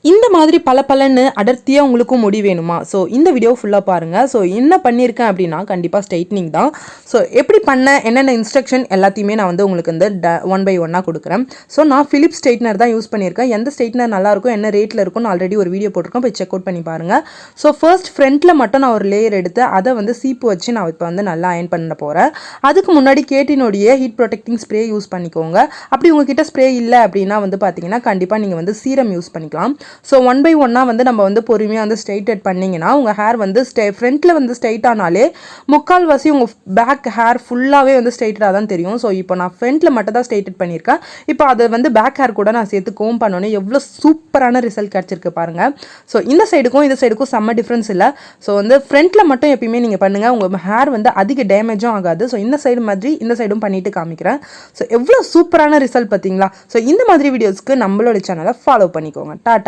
இந்த மாதிரி பலன்னு அடர்த்தியாக உங்களுக்கும் முடி வேணுமா? ஸோ இந்த வீடியோ ஃபுல்லாக பாருங்கள். ஸோ என்ன பண்ணியிருக்கேன் அப்படின்னா கண்டிப்பாக ஸ்ட்ரைட்னிங் தான். ஸோ எப்படி பண்ண என்னென்ன இன்ஸ்ட்ரக்ஷன் எல்லாத்தையுமே நான் வந்து உங்களுக்கு வந்து ஒன் பை ஒன்னாக கொடுக்குறேன். ஸோ நான் ஃபிலிப்ஸ் ஸ்ட்ரைட்னர் தான் யூஸ் பண்ணியிருக்கேன். எந்த ஸ்ட்ரைட்னர் நல்லாயிருக்கும் என்ன ரேட்டில் இருக்கும்னு ஆல்ரெடி ஒரு வீடியோ போட்டிருக்கேன், போய் செக் அவுட் பண்ணி பாருங்கள். ஸோ ஃபர்ஸ்ட் ஃப்ரண்ட்டில் மட்டும் நான் ஒரு லேயர் எடுத்து அதை வந்து சீப்பு வச்சு நான் இப்போ வந்து நல்லா அயன் பண்ண போகிறேன். அதுக்கு முன்னாடி கேட்டினுடைய ஹீட் ப்ரொடெக்டிங் ஸ்ப்ரே யூஸ் பண்ணிக்கோங்க. அப்படி உங்ககிட்ட ஸ்ப்ரே இல்லை அப்படின்னா வந்து பார்த்தீங்கன்னா கண்டிப்பாக நீங்கள் வந்து சீரம் யூஸ் பண்ணிக்கலாம். ஸோ ஒன் பை ஒன்னாக வந்து நம்ம வந்து பொறுமையாக வந்து ஸ்ட்ரைட்டட் பண்ணிங்கன்னா உங்கள் ஹேர் வந்து ஃப்ரண்ட்டில் வந்து ஸ்ட்ரைட் ஆனாலே முக்கால்வாசி உங்கள் பேக் ஹேர் ஃபுல்லாகவே வந்து ஸ்ட்ரைட்டடாக தான் தெரியும். ஸோ இப்போ நான் ஃப்ரண்ட்டில் மட்டும் தான் ஸ்ட்ரைட்டட் பண்ணியிருக்கேன். இப்போ அதை வந்து பேக் ஹேர் கூட நான் சேர்த்து கோம் பண்ணோன்னே எவ்வளோ சூப்பரான ரிசல்ட் கிடச்சிருக்கு பாருங்கள். ஸோ இந்த சைடுக்கும் செம்ம டிஃப்ரென்ஸ் இல்லை. ஸோ வந்து ஃப்ரண்ட்டில் மட்டும் எப்பயுமே நீங்கள் பண்ணுங்கள், உங்கள் ஹேர் வந்து அதிக டேமேஜும் ஆகாது. ஸோ இந்த சைடு மாதிரி இந்த சைடும் பண்ணிவிட்டு காமிக்கிறேன். ஸோ எவ்வளோ சூப்பரான ரிசல்ட் பார்த்தீங்களா? ஸோ இந்த மாதிரி வீடியோஸ்க்கு நம்மளோட சேனலை ஃபாலோ பண்ணிக்கோங்க. டாட்டா.